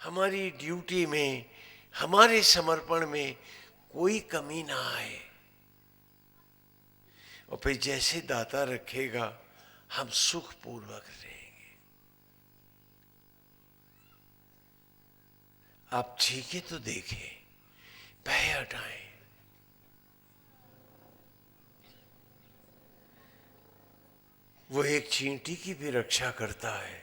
हमारी ड्यूटी में, हमारे समर्पण में कोई कमी ना आए। और फिर जैसे दाता रखेगा हम सुखपूर्वक रहेंगे। आप ठीक है तो देखें, भय हटाएं। वो एक चींटी की भी रक्षा करता है,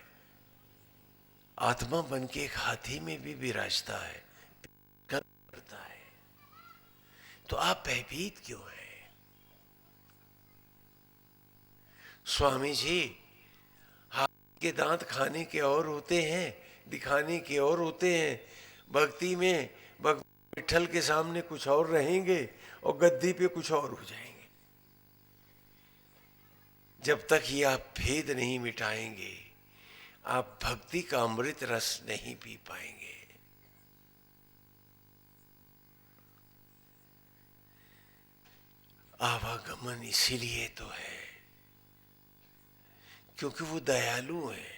आत्मा बन के एक हाथी में भी विराजता है, करता है। तो आप भयभीत क्यों हैं? स्वामी जी, हाथी के दांत खाने के और होते हैं, दिखाने के और होते हैं। भक्ति में भगवान विठल के सामने कुछ और रहेंगे और गद्दी पे कुछ और हो जाएंगे। जब तक ये आप भेद नहीं मिटाएंगे, आप भक्ति का अमृत रस नहीं पी पाएंगे। आवागमन इसीलिए तो है क्योंकि वो दयालु है।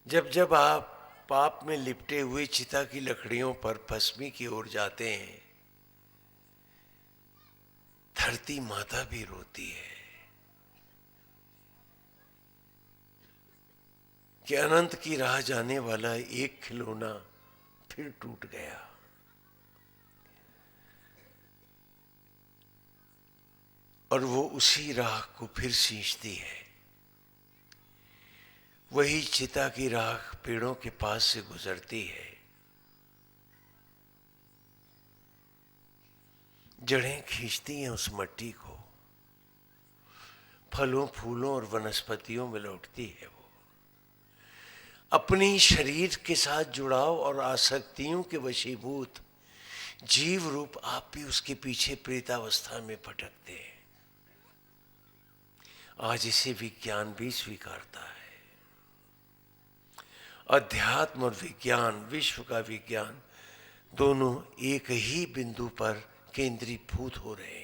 जब जब आप पाप में लिपटे हुए चिता की लकड़ियों पर भस्मी की ओर जाते हैं, धरती माता भी रोती है कि अनंत की राह जाने वाला एक खिलौना फिर टूट गया। और वो उसी राह को फिर सींचती है। वही चिता की राख पेड़ों के पास से गुजरती है, जड़ें खींचती हैं उस मट्टी को, फलों फूलों और वनस्पतियों में लौटती है। वो अपनी शरीर के साथ जुड़ाव और आसक्तियों के वशीभूत जीव रूप आप भी उसके पीछे प्रेतावस्था में भटकते हैं। आज इसे विज्ञान भी स्वीकारता है। अध्यात्म और विज्ञान, विश्व का विज्ञान, दोनों एक ही बिंदु पर केंद्रीभूत हो रहे हैं।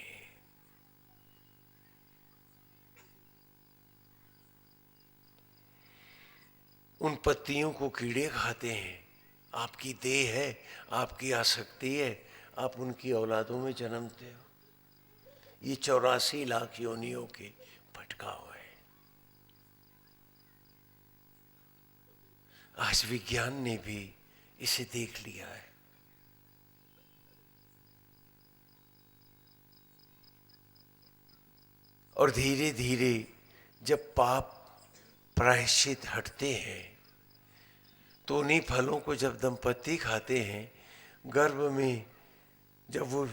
उन पत्तियों को कीड़े खाते हैं। आपकी देह है, आपकी आसक्ति है, आप उनकी औलादों में जन्मते हो। ये 84 लाख योनियों के भटकाव है। आज विज्ञान ने भी इसे देख लिया है। और धीरे धीरे जब पाप प्रायश्चित हटते हैं तो उन्हीं फलों को जब दंपति खाते हैं, गर्भ में जब वो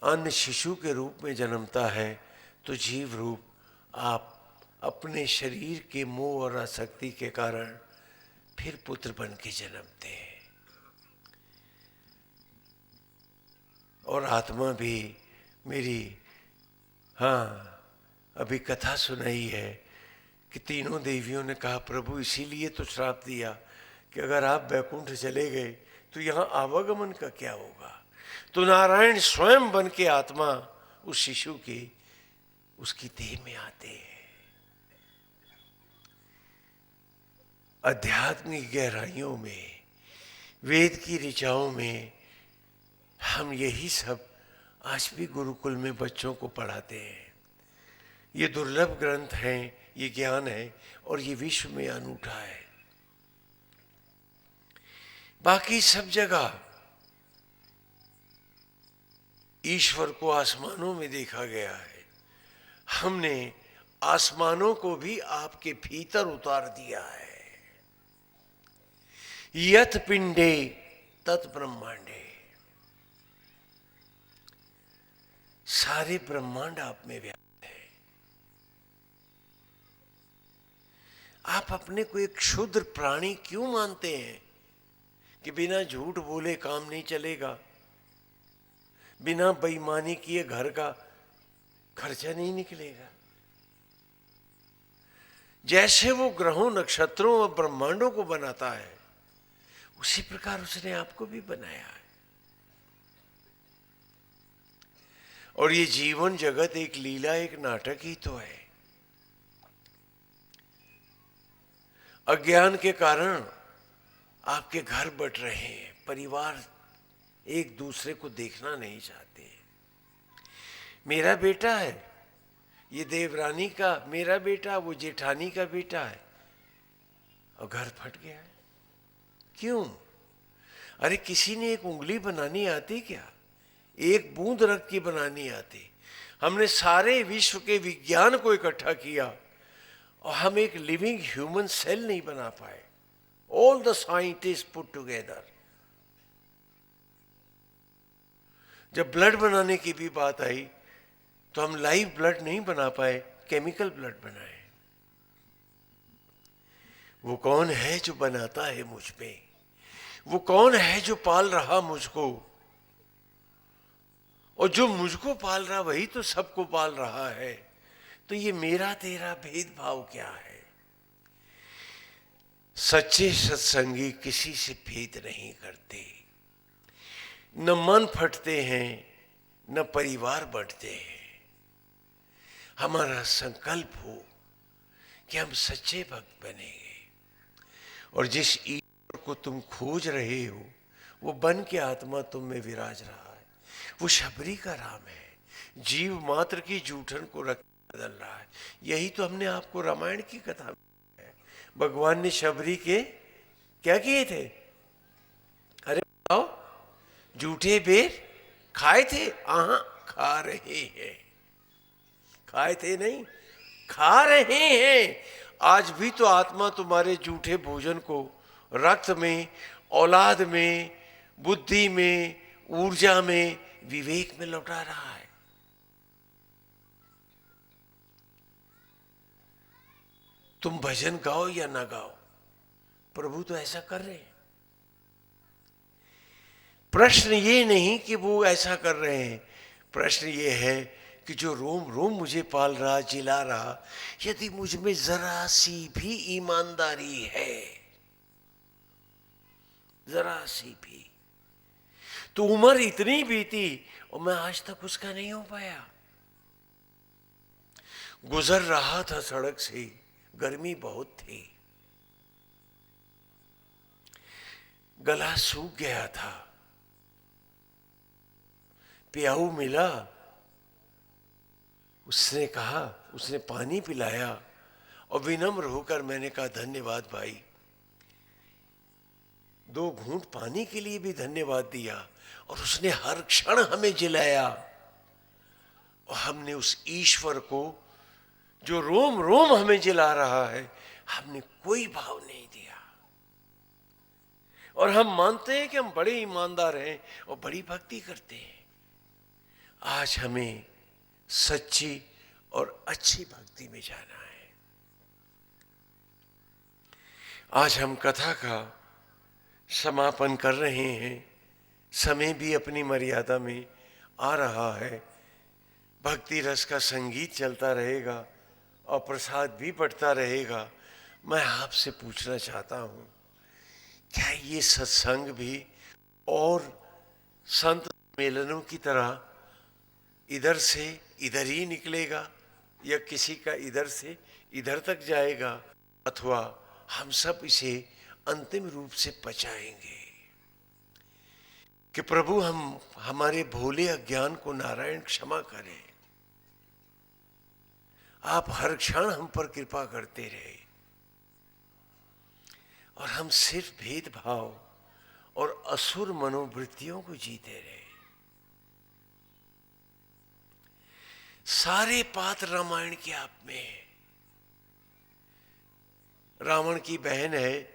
अन्य शिशु के रूप में जन्मता है, तो जीव रूप आप अपने शरीर के मोह और आसक्ति के कारण फिर पुत्र बन के जन्मते हैं। और आत्मा भी मेरी, हाँ, अभी कथा सुनाई है कि तीनों देवियों ने कहा, प्रभु इसीलिए तो श्राप दिया कि अगर आप वैकुंठ चले गए तो यहाँ आवागमन का क्या होगा। तो नारायण स्वयं बन के आत्मा उस शिशु की, उसकी देह में आते हैं। आध्यात्मिक गहराइयों में, वेद की ऋचाओं में हम यही सब आज भी गुरुकुल में बच्चों को पढ़ाते हैं। ये दुर्लभ ग्रंथ हैं, ये ज्ञान है और ये विश्व में अनूठा है। बाकी सब जगह ईश्वर को आसमानों में देखा गया है। हमने आसमानों को भी आपके भीतर उतार दिया है। यत पिंडे तत् ब्रह्मांडे, सारे ब्रह्मांड आप में व्याप्त है। आप अपने को एक क्षुद्र प्राणी क्यों मानते हैं कि बिना झूठ बोले काम नहीं चलेगा, बिना बेईमानी किए घर का खर्चा नहीं निकलेगा। जैसे वो ग्रहों, नक्षत्रों और ब्रह्मांडों को बनाता है, उसी प्रकार उसने आपको भी बनाया है। और ये जीवन जगत एक लीला, एक नाटक ही तो है। अज्ञान के कारण आपके घर बट रहे हैं, परिवार एक दूसरे को देखना नहीं चाहते। मेरा बेटा है, ये देवरानी का मेरा बेटा, वो जेठानी का बेटा है, और घर फट गया है। क्यों? अरे किसी ने एक उंगली बनानी आती क्या? एक बूंद रक्त की बनानी आती? हमने सारे विश्व के विज्ञान को इकट्ठा किया और हम एक लिविंग ह्यूमन सेल नहीं बना पाए। All the scientist put together. जब ब्लड बनाने की भी बात आई तो हम लाइव ब्लड नहीं बना पाए, केमिकल ब्लड बनाए। वो कौन है जो बनाता है मुझ पे? वो कौन है जो पाल रहा मुझको? और जो मुझको पाल रहा वही तो सबको पाल रहा है। तो ये मेरा तेरा भेदभाव क्या है? सच्चे सत्संगी किसी से भेद नहीं करते। न मन फटते हैं, न परिवार बंटते हैं। हमारा संकल्प हो कि हम सच्चे भक्त बनेंगे, और जिस ईश्वर को तुम खोज रहे हो वो बन के आत्मा तुम में विराज रहा है। वो शबरी का राम है, जीव मात्र की जूठन को रख बदल रहा है। यही तो हमने आपको रामायण की कथा में है। भगवान ने शबरी के क्या किए थे? अरे बताओ, जूठे बेर खाए थे? आहा, खा रहे हैं। खाए थे नहीं, खा रहे हैं। आज भी तो आत्मा तुम्हारे जूठे भोजन को रक्त में, औलाद में, बुद्धि में, ऊर्जा में, विवेक में लौटा रहा है। तुम भजन गाओ या ना गाओ, प्रभु तो ऐसा कर रहे हैं। प्रश्न ये नहीं कि वो ऐसा कर रहे हैं, प्रश्न ये है कि जो रोम रोम मुझे पाल रहा, जिला रहा, यदि मुझ में जरा सी भी ईमानदारी है, जरा सी भी, तो उम्र इतनी बीती और मैं आज तक उसका नहीं हो पाया। गुजर रहा था सड़क से, गर्मी बहुत थी, गला सूख गया था, प्याऊ मिला, उसने कहा, उसने पानी पिलाया और विनम्र होकर मैंने कहा धन्यवाद भाई। 2 घूंट पानी के लिए भी धन्यवाद दिया, और उसने हर क्षण हमें जिलाया, और हमने उस ईश्वर को जो रोम रोम हमें जिला रहा है, हमने कोई भाव नहीं दिया। और हम मानते हैं कि हम बड़े ईमानदार हैं और बड़ी भक्ति करते हैं। आज हमें सच्ची और अच्छी भक्ति में जाना है। आज हम कथा का समापन कर रहे हैं। समय भी अपनी मर्यादा में आ रहा है। भक्ति रस का संगीत चलता रहेगा और प्रसाद भी बढ़ता रहेगा। मैं आपसे पूछना चाहता हूँ, क्या ये सत्संग भी और संत मेलनों की तरह इधर से इधर ही निकलेगा, या किसी का इधर से इधर तक जाएगा, अथवा हम सब इसे अंतिम रूप से पचाएंगे? कि प्रभु हम हमारे भोले अज्ञान को नारायण क्षमा करें। आप हर क्षण हम पर कृपा करते रहे और हम सिर्फ भेदभाव और असुर मनोवृत्तियों को जीते रहे। सारे पात्र रामायण के आप में है। रावण की बहन है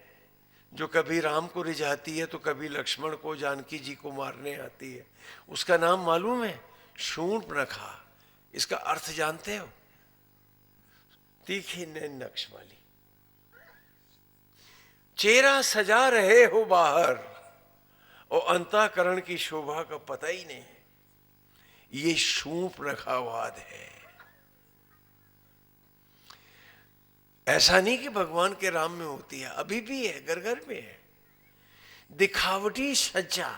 जो कभी राम को रिझाती है तो कभी लक्ष्मण को, जानकी जी को मारने आती है। उसका नाम मालूम है? शूर्पणखा। इसका अर्थ जानते हो? तीखी नैन नक्श वाली। चेहरा सजा रहे हो बाहर और अंतःकरण की शोभा का पता ही नहीं। ये शूर्पणखावाद है। ऐसा नहीं कि भगवान के राम में होती है, अभी भी है, घर घर में है। दिखावटी सज्जा।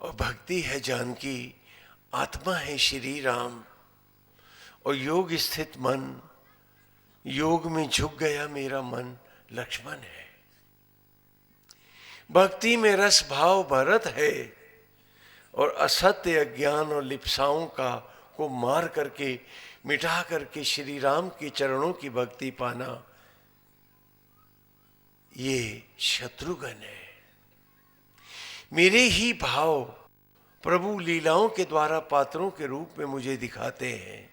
और भक्ति है जानकी, आत्मा है श्री राम, और योग स्थित मन, योग में झुक गया मेरा मन लक्ष्मण है। भक्ति में रस भाव भरत है, और असत्य अज्ञान और लिप्साओं का को मार करके मिटा करके श्री राम के चरणों की भक्ति पाना, ये शत्रुघ्न है। मेरे ही भाव प्रभु लीलाओं के द्वारा पात्रों के रूप में मुझे दिखाते हैं।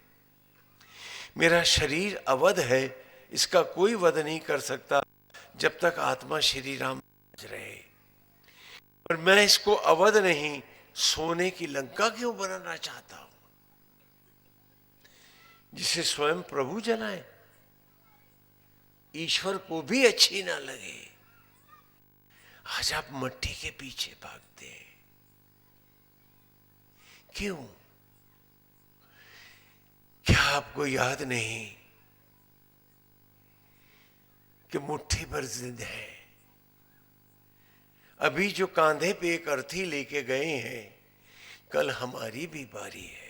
मेरा शरीर अवध है, इसका कोई वध नहीं कर सकता जब तक आत्मा श्री राम रहे। पर मैं इसको अवध नहीं, सोने की लंका क्यों बनाना चाहता हूं, जिसे स्वयं प्रभु जलाए, ईश्वर को भी अच्छी ना लगे। आज आप मट्टी के पीछे भागते हैं, क्यों? क्या आपको याद नहीं कि मुट्ठी भर जिंद है? अभी जो कांधे पे एक अर्थी लेके गए हैं, कल हमारी भी बारी है।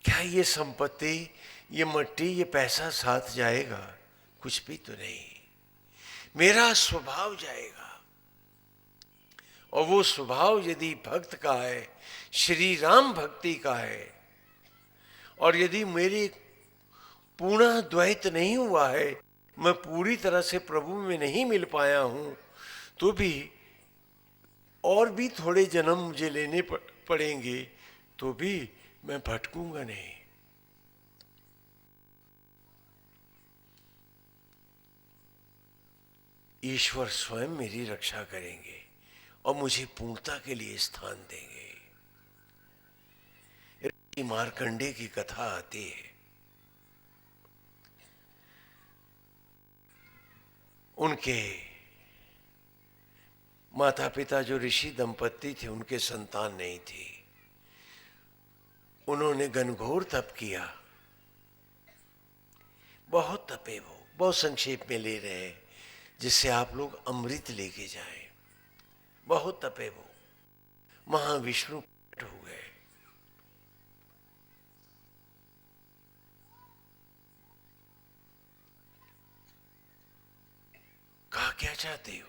क्या ये संपत्ति, ये मट्टी, ये पैसा साथ जाएगा? कुछ भी तो नहीं। मेरा स्वभाव जाएगा, और वो स्वभाव यदि भक्त का है, श्री राम भक्ति का है, और यदि मेरी पूर्ण द्वैत नहीं हुआ है, मैं पूरी तरह से प्रभु में नहीं मिल पाया हूं, तो भी और भी थोड़े जन्म मुझे लेने पड़ेंगे, तो भी मैं भटकूंगा नहीं। ईश्वर स्वयं मेरी रक्षा करेंगे और मुझे पूर्णता के लिए स्थान देंगे। मार्कंडे की कथा आती है। उनके माता पिता जो ऋषि दंपत्ति थे, उनके संतान नहीं थी। उन्होंने घनघोर तप किया, बहुत तपे वो। बहुत संक्षेप में ले रहे हैं, जिससे आप लोग अमृत लेके जाएं। बहुत तपे वो, महाविष्णु प्रकट हो गए। कहा क्या चाहते हो?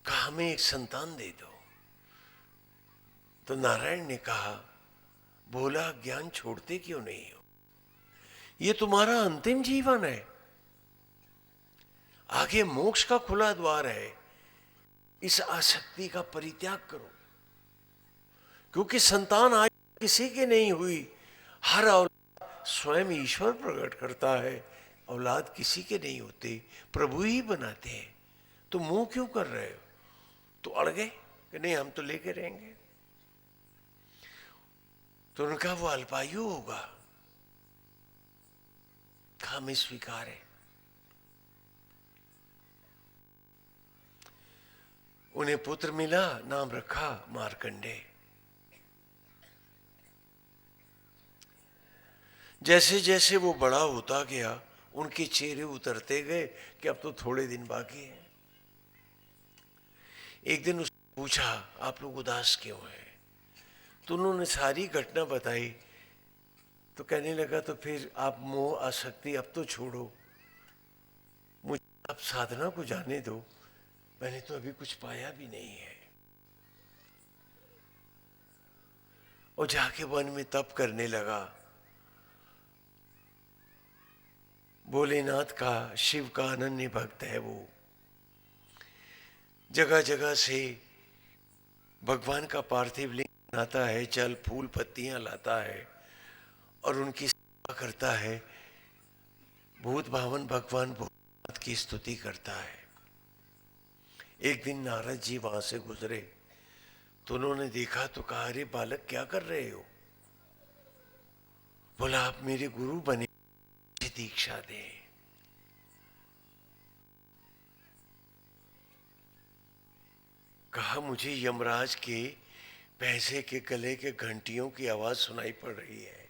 कहा हमें एक संतान दे दो। तो नारायण ने कहा, बोला ज्ञान छोड़ते क्यों नहीं हो? ये तुम्हारा अंतिम जीवन है, आगे मोक्ष का खुला द्वार है। इस आसक्ति का परित्याग करो, क्योंकि संतान आज किसी की नहीं हुई। हर औलाद स्वयं ईश्वर प्रकट करता है, औलाद किसी के नहीं होते, प्रभु ही बनाते हैं। तो मुंह क्यों कर रहे हो? तो अड़ गए कि नहीं हम तो लेके रहेंगे। तो उनका वो अल्पायु होगा, हमें स्वीकार है। उन्हें पुत्र मिला, नाम रखा मार्कंडे। जैसे जैसे वो बड़ा होता गया, उनके चेहरे उतरते गए कि अब तो थोड़े दिन बाकी हैं। एक दिन उसने पूछा, आप लोग उदास क्यों हैं? तो उन्होंने सारी घटना बताई। तो कहने लगा, तो फिर आप मोह आसक्ति अब तो छोड़ो, मुझे आप साधना को जाने दो, मैंने तो अभी कुछ पाया भी नहीं है। और जाके वन में तप करने लगा। भोलेनाथ का, शिव का अनन्य भक्त है वो। जगह जगह से भगवान का पार्थिव लिंग बनाता है, जल फूल पत्तियां लाता है और उनकी सेवा करता है। भूत भावन भगवान भोलेनाथ की स्तुति करता है। एक दिन नारद जी वहां से गुजरे, तो उन्होंने देखा तो कहा, अरे बालक क्या कर रहे हो? बोला, आप मेरे गुरु बने, मुझे दीक्षा दें। कहा, मुझे यमराज के पैसे के गले के घंटियों की आवाज सुनाई पड़ रही है,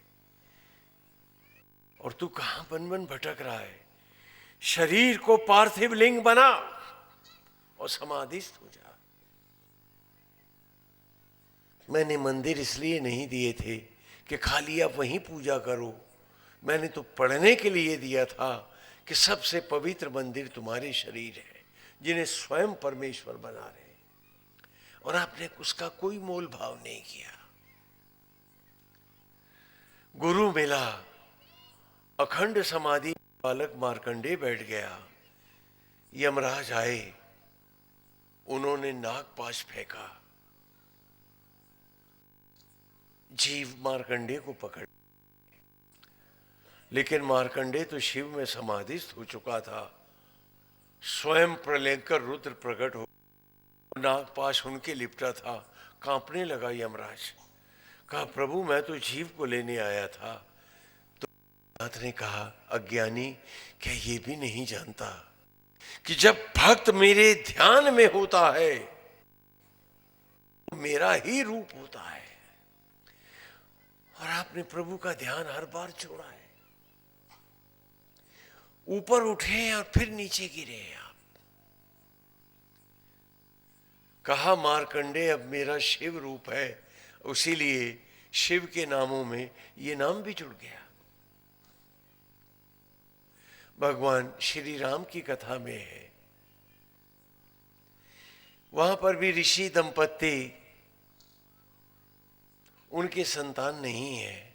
और तू कहां बन बन भटक रहा है? शरीर को पार्थिव लिंग बना और समाधिस्थ हो जा। मैंने मंदिर इसलिए नहीं दिए थे कि खाली आप वहीं पूजा करो, मैंने तो पढ़ने के लिए दिया था कि सबसे पवित्र मंदिर तुम्हारे शरीर है, जिन्हें स्वयं परमेश्वर बना रहे, और आपने उसका कोई मोल भाव नहीं किया। गुरु मिला, अखंड समाधि बालक मार्कंडेय बैठ गया। यमराज आए, उन्होंने नागपाश फेंका, जीव मार्कंडेय को पकड़, लेकिन मार्कंडेय तो शिव में समाधिस्थ हो चुका था। स्वयं प्रलयंकर रुद्र प्रकट हो, नागपाश उनके लिपटा था। कांपने लगा यमराज, कहा प्रभु मैं तो जीव को लेने आया था। तो नाथ ने कहा अज्ञानी, क्या ये भी नहीं जानता कि जब भक्त मेरे ध्यान में होता है मेरा ही रूप होता है। और आपने प्रभु का ध्यान हर बार छोड़ा है, ऊपर उठे और फिर नीचे गिरे आप। कहा मार्कंडेय अब मेरा शिव रूप है, उसीलिए शिव के नामों में ये नाम भी जुड़ गया। भगवान श्री राम की कथा में है, वहां पर भी ऋषि दंपत्ति, उनके संतान नहीं है,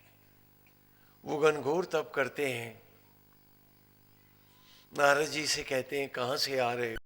वो घनघोर तप करते हैं। नारद जी से कहते हैं कहां से आ रहे हो?